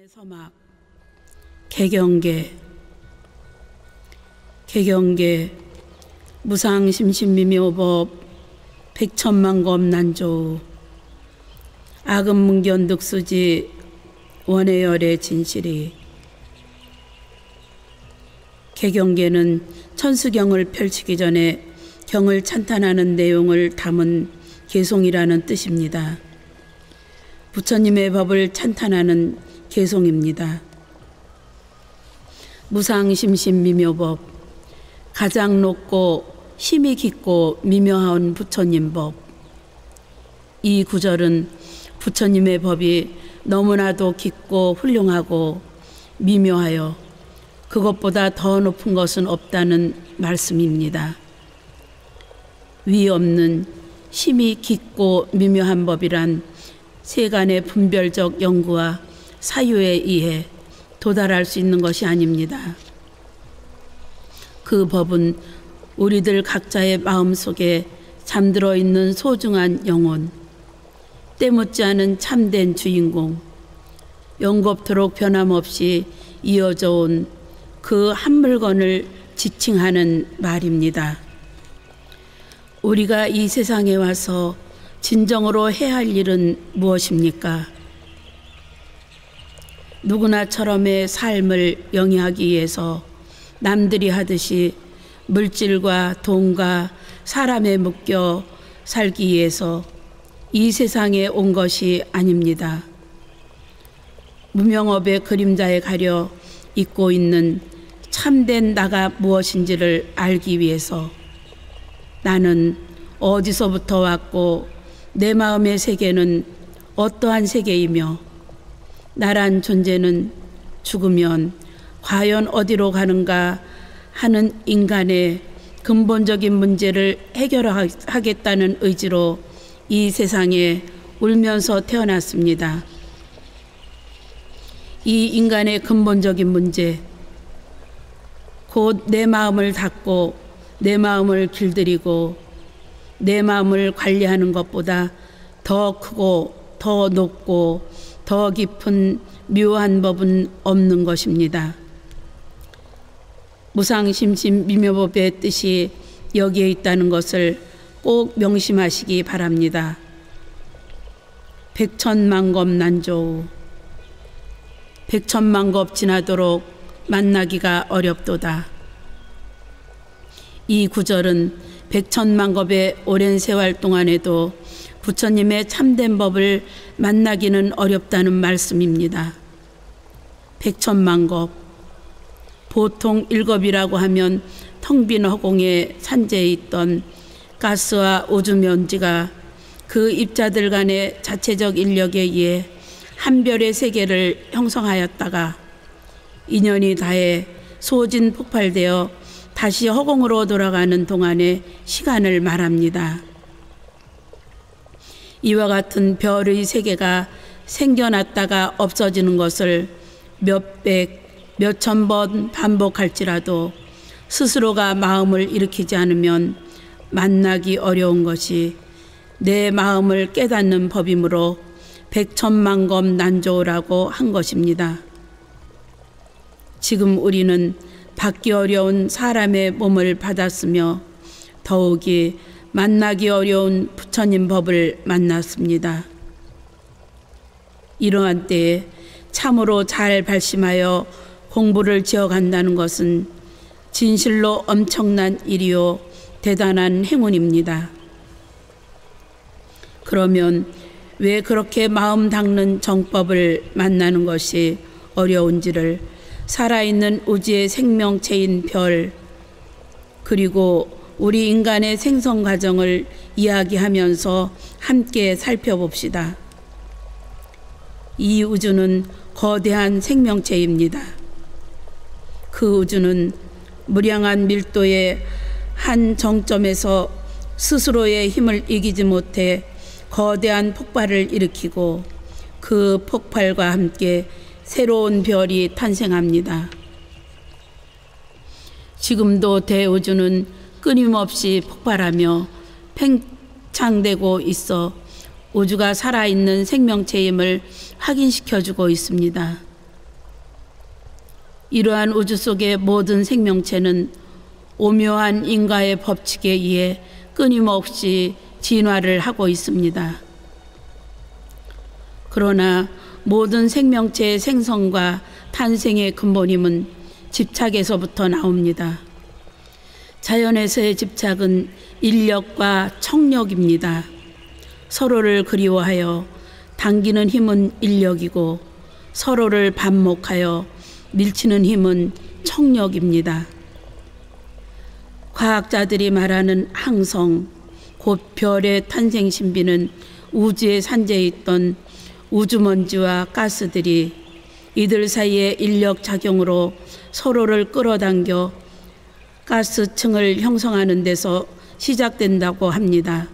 서막 개경계 무상심신미묘법 백천만검 난조우 악음문견득수지 원해열의 진실이. 개경계는 천수경을 펼치기 전에 경을 찬탄하는 내용을 담은 개송이라는 뜻입니다. 부처님의 법을 찬탄하는 개송입니다. 무상심신미묘법, 가장 높고 힘이 깊고 미묘한 부처님 법. 이 구절은 부처님의 법이 너무나도 깊고 훌륭하고 미묘하여 그것보다 더 높은 것은 없다는 말씀입니다. 위 없는 힘이 깊고 미묘한 법이란 세간의 분별적 연구와 사유에 의해 도달할 수 있는 것이 아닙니다. 그 법은 우리들 각자의 마음속에 잠들어 있는 소중한 영혼, 때묻지 않은 참된 주인공, 영겁토록 변함없이 이어져 온 그 한 물건을 지칭하는 말입니다. 우리가 이 세상에 와서 진정으로 해야 할 일은 무엇입니까? 누구나처럼의 삶을 영위하기 위해서 남들이 하듯이 물질과 돈과 사람에 묶여 살기 위해서 이 세상에 온 것이 아닙니다. 무명업의 그림자에 가려 잊고 있는 참된 나가 무엇인지를 알기 위해서 나는 어디서부터 왔고 내 마음의 세계는 어떠한 세계이며 나란 존재는 죽으면 과연 어디로 가는가 하는 인간의 근본적인 문제를 해결하겠다는 의지로 이 세상에 울면서 태어났습니다. 이 인간의 근본적인 문제, 곧 내 마음을 닫고 내 마음을 길들이고 내 마음을 관리하는 것보다 더 크고 더 높고 더 깊은 묘한 법은 없는 것입니다. 무상심신미묘법의 뜻이 여기에 있다는 것을 꼭 명심하시기 바랍니다. 백천만검 난조우, 백천만겁 지나도록 만나기가 어렵도다. 이 구절은 백천만겁의 오랜 세월 동안에도 부처님의 참된 법을 만나기는 어렵다는 말씀입니다. 백천만겁, 보통 일겁이라고 하면 텅 빈 허공에 산재해 있던 가스와 우주먼지가 그 입자들 간의 자체적 인력에 의해 한 별의 세계를 형성하였다가 인연이 다해 소진 폭발되어 다시 허공으로 돌아가는 동안의 시간을 말합니다. 이와 같은 별의 세계가 생겨났다가 없어지는 것을 몇백, 몇천 번 반복할지라도 스스로가 마음을 일으키지 않으면 만나기 어려운 것이 내 마음을 깨닫는 법이므로 백천만검 난조우라고 한 것입니다. 지금 우리는 받기 어려운 사람의 몸을 받았으며 더욱이 만나기 어려운 부처님 법을 만났습니다. 이러한 때에 참으로 잘 발심하여 공부를 지어간다는 것은 진실로 엄청난 일이요 대단한 행운입니다. 그러면 왜 그렇게 마음 닦는 정법을 만나는 것이 어려운지를 살아있는 우주의 생명체인 별, 그리고 우리 인간의 생성 과정을 이야기하면서 함께 살펴봅시다. 이 우주는 거대한 생명체입니다. 그 우주는 무량한 밀도의 한 정점에서 스스로의 힘을 이기지 못해 거대한 폭발을 일으키고 그 폭발과 함께 새로운 별이 탄생합니다. 지금도 대우주는 끊임없이 폭발하며 팽창되고 있어 우주가 살아있는 생명체임을 확인시켜주고 있습니다. 이러한 우주 속의 모든 생명체는 오묘한 인과의 법칙에 의해 끊임없이 진화를 하고 있습니다. 그러나 모든 생명체의 생성과 탄생의 근본임은 집착에서부터 나옵니다. 자연에서의 집착은 인력과 청력입니다. 서로를 그리워하여 당기는 힘은 인력이고 서로를 반목하여 밀치는 힘은 청력입니다. 과학자들이 말하는 항성, 곧 별의 탄생 신비는 우주에 산재해 있던 우주먼지와 가스들이 이들 사이의 인력 작용으로 서로를 끌어당겨 가스층을 형성하는 데서 시작된다고 합니다.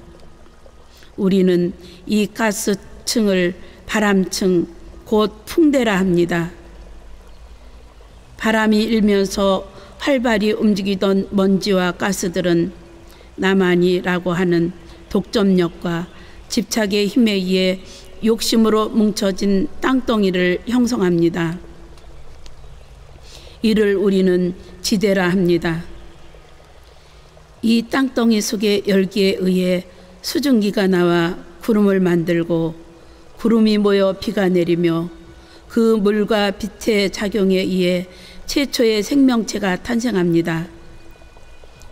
우리는 이 가스층을 바람층, 곧 풍대라 합니다. 바람이 일면서 활발히 움직이던 먼지와 가스들은 나만이라고 하는 독점력과 집착의 힘에 의해 욕심으로 뭉쳐진 땅덩이를 형성합니다. 이를 우리는 지대라 합니다. 이 땅덩이 속의 열기에 의해 수증기가 나와 구름을 만들고 구름이 모여 비가 내리며 그 물과 빛의 작용에 의해 최초의 생명체가 탄생합니다.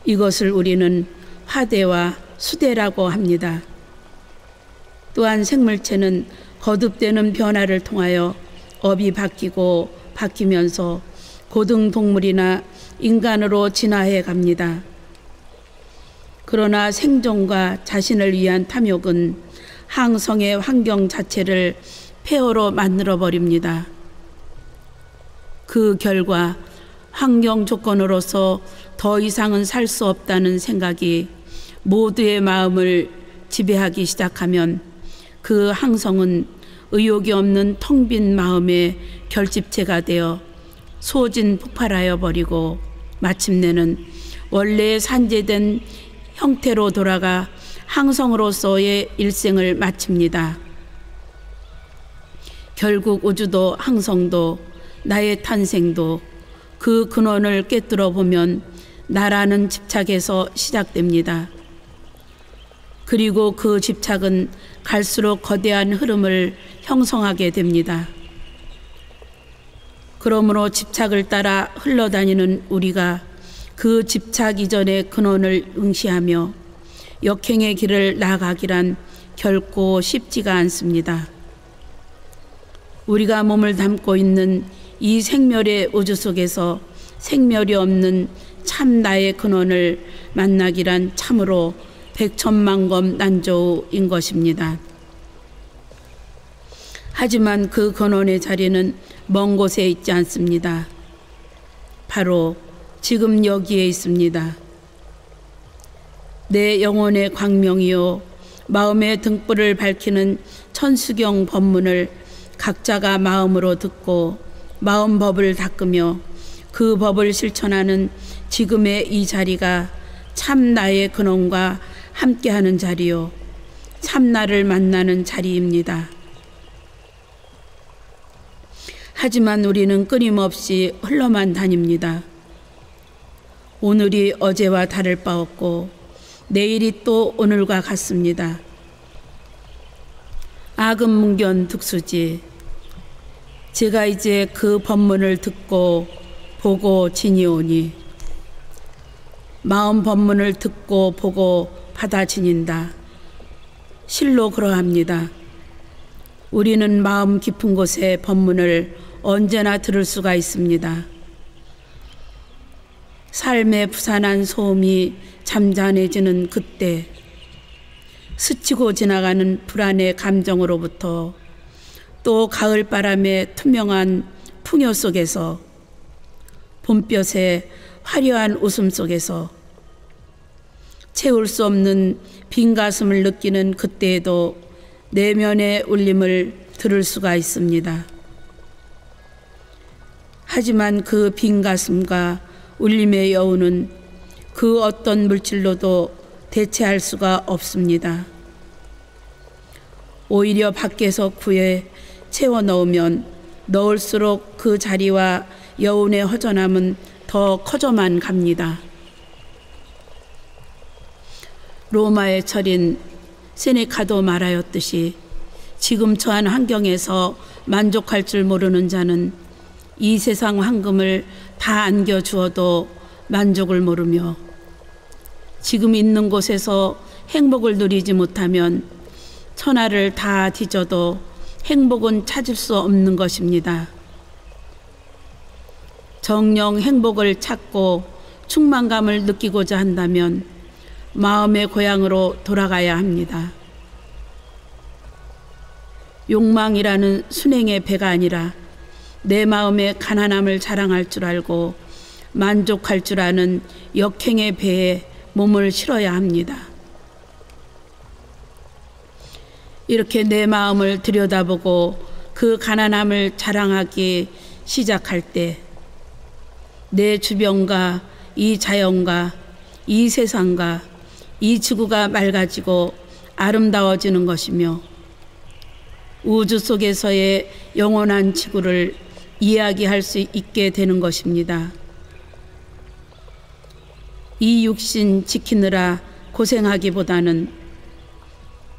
이것을 우리는 화대와 수대라고 합니다. 또한 생물체는 거듭되는 변화를 통하여 업이 바뀌고 바뀌면서 고등동물이나 인간으로 진화해 갑니다. 그러나 생존과 자신을 위한 탐욕은 항성의 환경 자체를 폐허로 만들어버립니다. 그 결과 환경 조건으로서 더 이상은 살 수 없다는 생각이 모두의 마음을 지배하기 시작하면 그 항성은 의욕이 없는 텅 빈 마음의 결집체가 되어 소진 폭발하여 버리고 마침내는 원래 산재된 형태로 돌아가 항성으로서의 일생을 마칩니다. 결국 우주도 항성도 나의 탄생도 그 근원을 꿰뚫어 보면 나라는 집착에서 시작됩니다. 그리고 그 집착은 갈수록 거대한 흐름을 형성하게 됩니다. 그러므로 집착을 따라 흘러다니는 우리가 그 집착 이전의 근원을 응시하며 역행의 길을 나아가기란 결코 쉽지가 않습니다. 우리가 몸을 담고 있는 이 생멸의 우주 속에서 생멸이 없는 참 나의 근원을 만나기란 참으로 백천만검 난조인 것입니다. 하지만 그 근원의 자리는 먼 곳에 있지 않습니다. 바로 지금 여기에 있습니다. 내 영혼의 광명이요 마음의 등불을 밝히는 천수경 법문을 각자가 마음으로 듣고 마음 법을 닦으며 그 법을 실천하는 지금의 이 자리가 참 나의 근원과 함께하는 자리요 참 나를 만나는 자리입니다. 하지만 우리는 끊임없이 흘러만 다닙니다. 오늘이 어제와 다를 바 없고 내일이 또 오늘과 같습니다. 아금문견 득수지. 제가 이제 그 법문을 듣고 보고 지니오니 마음 법문을 듣고 보고 받아 지닌다. 실로 그러합니다. 우리는 마음 깊은 곳에 법문을 언제나 들을 수가 있습니다. 삶의 부산한 소음이 잠잠해지는 그때 스치고 지나가는 불안의 감정으로부터 또 가을바람의 투명한 풍요 속에서 봄볕의 화려한 웃음 속에서 채울 수 없는 빈 가슴을 느끼는 그때에도 내면의 울림을 들을 수가 있습니다. 하지만 그 빈 가슴과 울림의 여운은 그 어떤 물질로도 대체할 수가 없습니다. 오히려 밖에서 구해 채워 넣으면 넣을수록 그 자리와 여운의 허전함은 더 커져만 갑니다. 로마의 철인 세네카도 말하였듯이 지금 처한 환경에서 만족할 줄 모르는 자는 이 세상 황금을 다 안겨주어도 만족을 모르며 지금 있는 곳에서 행복을 누리지 못하면 천하를 다 뒤져도 행복은 찾을 수 없는 것입니다. 정녕 행복을 찾고 충만감을 느끼고자 한다면 마음의 고향으로 돌아가야 합니다. 욕망이라는 순행의 배가 아니라 내 마음의 가난함을 자랑할 줄 알고 만족할 줄 아는 역행의 배에 몸을 실어야 합니다. 이렇게 내 마음을 들여다보고 그 가난함을 자랑하기 시작할 때 내 주변과 이 자연과 이 세상과 이 지구가 맑아지고 아름다워지는 것이며 우주 속에서의 영원한 지구를 이야기할 수 있게 되는 것입니다. 이 육신 지키느라 고생하기보다는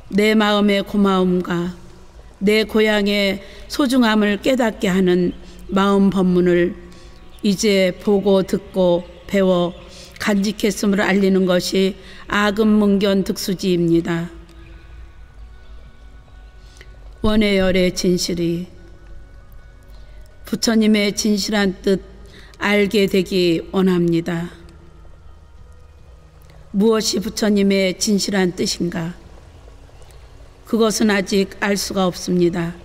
내 마음의 고마움과 내 고향의 소중함을 깨닫게 하는 마음 법문을 이제 보고 듣고 배워 간직했음을 알리는 것이 아금문견 득수지입니다. 원해열의 진실이 부처님의 진실한 뜻 알게 되기 원합니다. 무엇이 부처님의 진실한 뜻인가? 그것은 아직 알 수가 없습니다.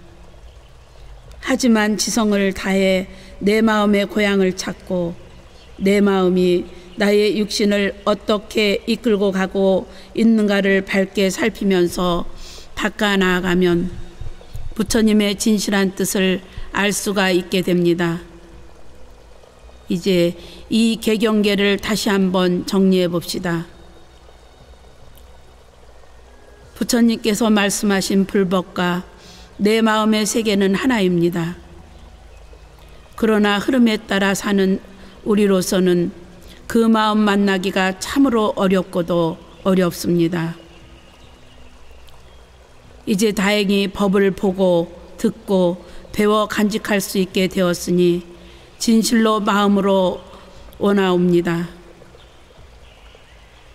하지만 지성을 다해 내 마음의 고향을 찾고 내 마음이 나의 육신을 어떻게 이끌고 가고 있는가를 밝게 살피면서 닦아 나아가면 부처님의 진실한 뜻을 알 수가 있게 됩니다. 이제 이 개경계를 다시 한번 정리해 봅시다. 부처님께서 말씀하신 불법과 내 마음의 세계는 하나입니다. 그러나 흐름에 따라 사는 우리로서는 그 마음 만나기가 참으로 어렵고도 어렵습니다. 이제 다행히 법을 보고 듣고 배워 간직할 수 있게 되었으니 진실로 마음으로 원하옵니다.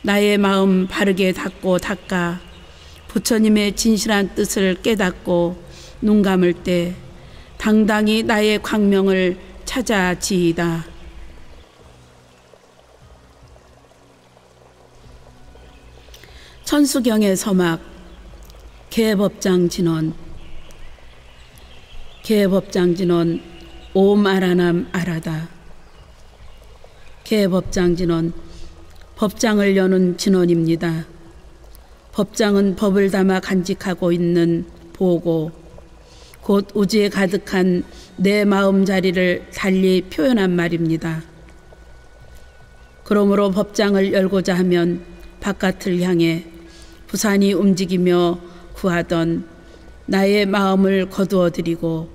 나의 마음 바르게 닫고 닦아 부처님의 진실한 뜻을 깨닫고 눈 감을 때 당당히 나의 광명을 찾아 지이다. 천수경의 서막 개법장 진원. 개법장 진원 옴 아라남 아라다. 개법장 진원 법장을 여는 진원입니다. 법장은 법을 담아 간직하고 있는 보고 곧 우주에 가득한 내 마음자리를 달리 표현한 말입니다. 그러므로 법장을 열고자 하면 바깥을 향해 부산이 움직이며 구하던 나의 마음을 거두어들이고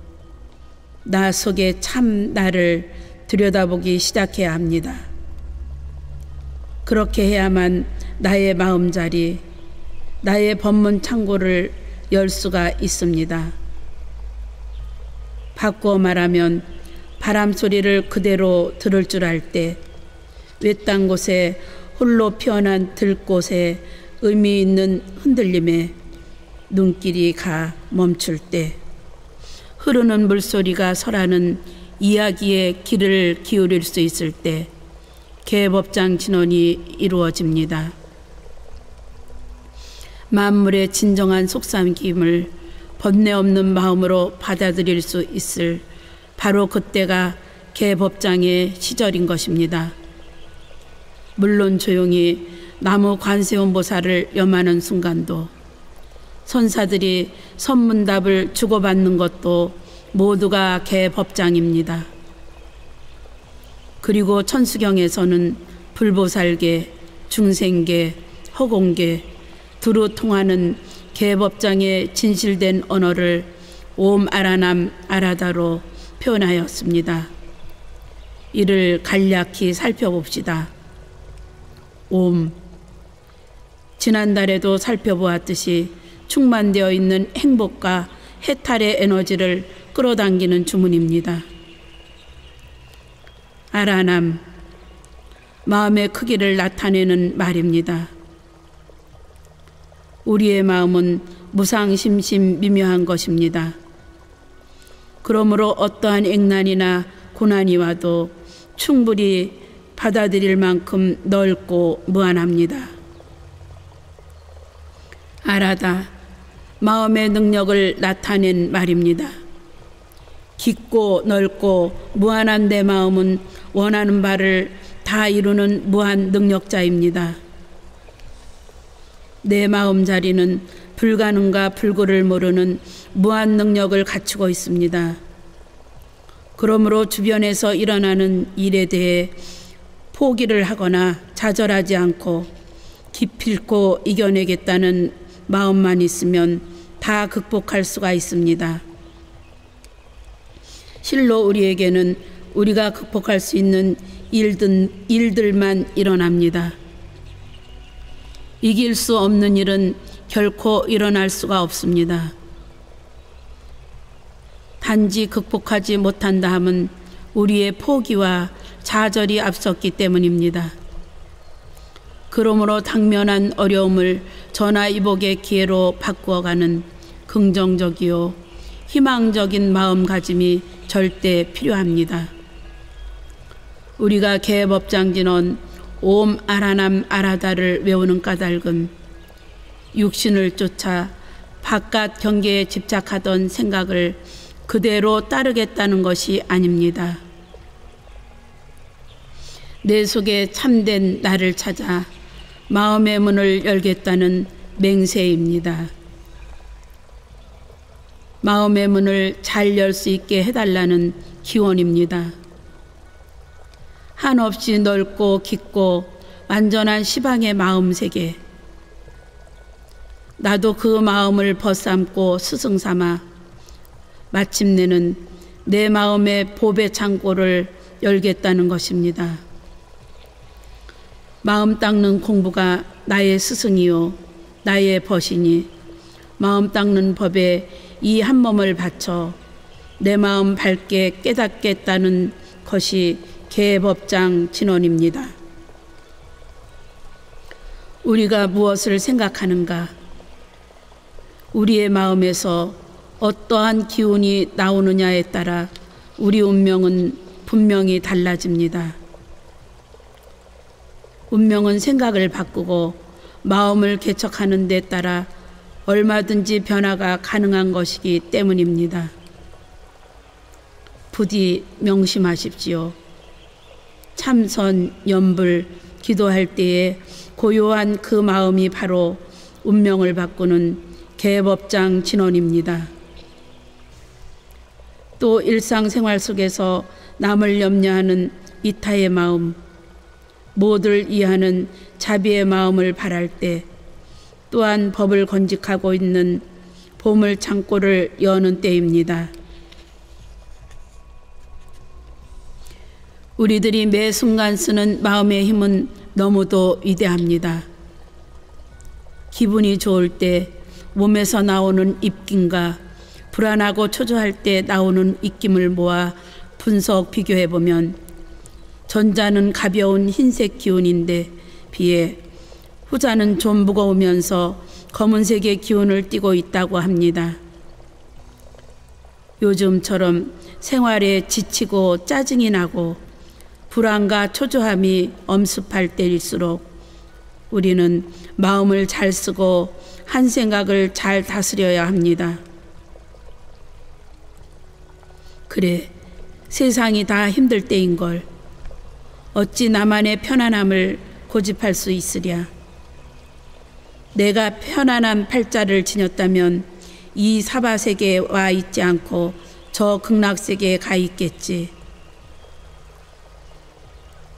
나 속에 참 나를 들여다보기 시작해야 합니다. 그렇게 해야만 나의 마음자리, 나의 법문 창고를 열 수가 있습니다. 바꾸어 말하면 바람 소리를 그대로 들을 줄 알 때 외딴 곳에 홀로 피어난 들꽃에 의미 있는 흔들림에 눈길이 가 멈출 때 흐르는 물소리가 설하는 이야기에 귀를 기울일 수 있을 때 개법장 진원이 이루어집니다. 만물의 진정한 속삭임을 번뇌 없는 마음으로 받아들일 수 있을 바로 그때가 개법장의 시절인 것입니다. 물론 조용히 나무 관세음보살을 염하는 순간도 선사들이 선문답을 주고받는 것도 모두가 개법장입니다. 그리고 천수경에서는 불보살계, 중생계, 허공계 두루 통하는 개법장의 진실된 언어를 옴 아라남 아라다로 표현하였습니다. 이를 간략히 살펴봅시다. 옴. 지난달에도 살펴보았듯이 충만되어 있는 행복과 해탈의 에너지를 끌어당기는 주문입니다. 아라남. 마음의 크기를 나타내는 말입니다. 우리의 마음은 무상심심 미묘한 것입니다. 그러므로 어떠한 액난이나 고난이 와도 충분히 받아들일 만큼 넓고 무한합니다. 아라다. 마음의 능력을 나타낸 말입니다. 깊고 넓고 무한한 내 마음은 원하는 바를 다 이루는 무한 능력자입니다. 내 마음자리는 불가능과 불구를 모르는 무한 능력을 갖추고 있습니다. 그러므로 주변에서 일어나는 일에 대해 포기를 하거나 좌절하지 않고 기필코 이겨내겠다는 마음만 있으면 다 극복할 수가 있습니다. 실로 우리에게는 우리가 극복할 수 있는 일들만 일어납니다. 이길 수 없는 일은 결코 일어날 수가 없습니다. 단지 극복하지 못한다 함은 우리의 포기와 좌절이 앞섰기 때문입니다. 그러므로 당면한 어려움을 전화위복의 기회로 바꾸어가는 긍정적이요 희망적인 마음가짐이 절대 필요합니다. 우리가 개법장진언 옴 아라남 아라다를 외우는 까닭은 육신을 쫓아 바깥 경계에 집착하던 생각을 그대로 따르겠다는 것이 아닙니다. 내 속에 참된 나를 찾아 마음의 문을 열겠다는 맹세입니다. 마음의 문을 잘 열 수 있게 해달라는 기원입니다. 한없이 넓고 깊고 완전한 시방의 마음 세계. 나도 그 마음을 벗삼고 스승삼아 마침내는 내 마음의 보배 창고를 열겠다는 것입니다. 마음 닦는 공부가 나의 스승이요 나의 벗이니 마음 닦는 법에 이 한 몸을 바쳐 내 마음 밝게 깨닫겠다는 것이 개법장 진언입니다. 우리가 무엇을 생각하는가? 우리의 마음에서 어떠한 기운이 나오느냐에 따라 우리 운명은 분명히 달라집니다. 운명은 생각을 바꾸고 마음을 개척하는 데 따라 얼마든지 변화가 가능한 것이기 때문입니다. 부디 명심하십시오. 참선, 염불, 기도할 때에 고요한 그 마음이 바로 운명을 바꾸는 개법장 진언입니다. 또 일상생활 속에서 남을 염려하는 이타의 마음, 모두를 이해하는 자비의 마음을 바랄 때 또한 법을 건직하고 있는 보물 창고를 여는 때입니다. 우리들이 매 순간 쓰는 마음의 힘은 너무도 위대합니다. 기분이 좋을 때 몸에서 나오는 입김과 불안하고 초조할 때 나오는 입김을 모아 분석 비교해보면 전자는 가벼운 흰색 기운인데 비해 후자는 좀 무거우면서 검은색의 기운을 띠고 있다고 합니다. 요즘처럼 생활에 지치고 짜증이 나고 불안과 초조함이 엄습할 때일수록 우리는 마음을 잘 쓰고 한 생각을 잘 다스려야 합니다. 그래, 세상이 다 힘들 때인걸 어찌 나만의 편안함을 고집할 수 있으랴. 내가 편안한 팔자를 지녔다면 이 사바세계에 와 있지 않고 저 극락세계에 가 있겠지.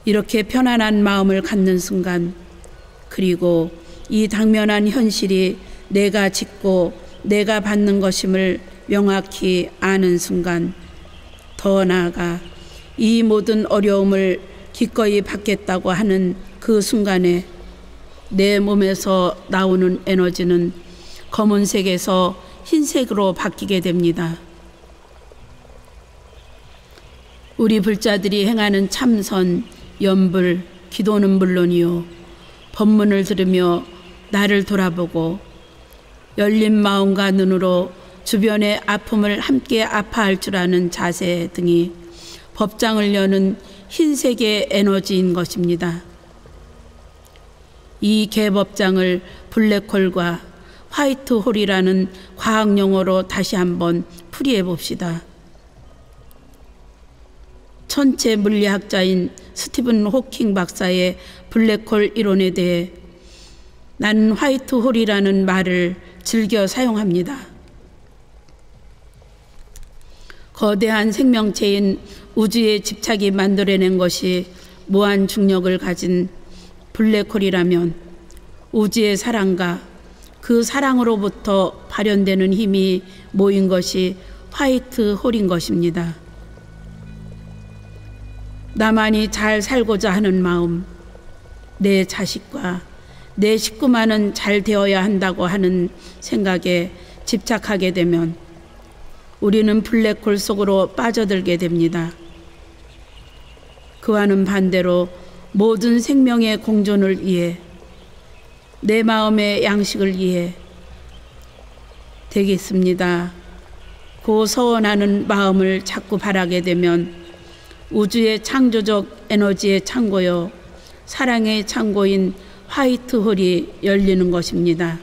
이렇게 편안한 마음을 갖는 순간, 그리고 이 당면한 현실이 내가 짓고 내가 받는 것임을 명확히 아는 순간, 더 나아가 이 모든 어려움을 기꺼이 받겠다고 하는 그 순간에 내 몸에서 나오는 에너지는 검은색에서 흰색으로 바뀌게 됩니다. 우리 불자들이 행하는 참선, 염불, 기도는 물론이요, 법문을 들으며 나를 돌아보고 열린 마음과 눈으로 주변의 아픔을 함께 아파할 줄 아는 자세 등이 법장을 여는 흰색의 에너지인 것입니다. 이 개법장을 블랙홀과 화이트홀이라는 과학용어로 다시 한번 풀이해 봅시다. 천체 물리학자인 스티븐 호킹 박사의 블랙홀 이론에 대해 나는 화이트홀이라는 말을 즐겨 사용합니다. 거대한 생명체인 우주의 집착이 만들어낸 것이 무한 중력을 가진 블랙홀이라면 우주의 사랑과 그 사랑으로부터 발현되는 힘이 모인 것이 화이트홀인 것입니다. 나만이 잘 살고자 하는 마음, 내 자식과 내 식구만은 잘 되어야 한다고 하는 생각에 집착하게 되면 우리는 블랙홀 속으로 빠져들게 됩니다. 그와는 반대로 모든 생명의 공존을 위해, 내 마음의 양식을 위해 되겠습니다. 고 서원하는 마음을 자꾸 바라게 되면 우주의 창조적 에너지의 창고요, 사랑의 창고인 화이트홀이 열리는 것입니다.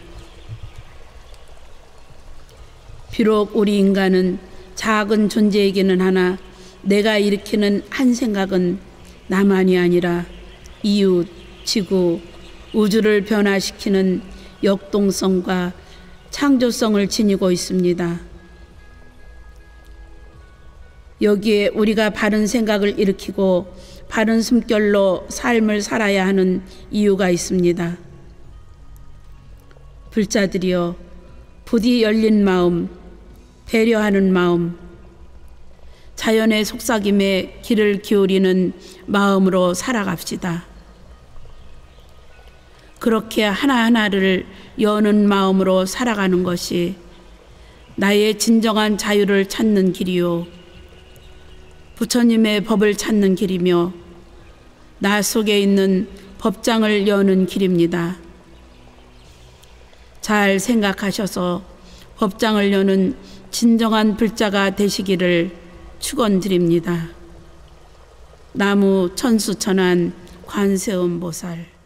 비록 우리 인간은 작은 존재이기는 하나 내가 일으키는 한 생각은 나만이 아니라 이웃, 지구, 우주를 변화시키는 역동성과 창조성을 지니고 있습니다. 여기에 우리가 바른 생각을 일으키고 바른 숨결로 삶을 살아야 하는 이유가 있습니다. 불자들이여, 부디 열린 마음, 배려하는 마음, 자연의 속삭임에 귀를 기울이는 마음으로 살아갑시다. 그렇게 하나하나를 여는 마음으로 살아가는 것이 나의 진정한 자유를 찾는 길이요, 부처님의 법을 찾는 길이며 나 속에 있는 법장을 여는 길입니다. 잘 생각하셔서 법장을 여는 진정한 불자가 되시기를 축원드립니다. 나무 천수천안 관세음보살.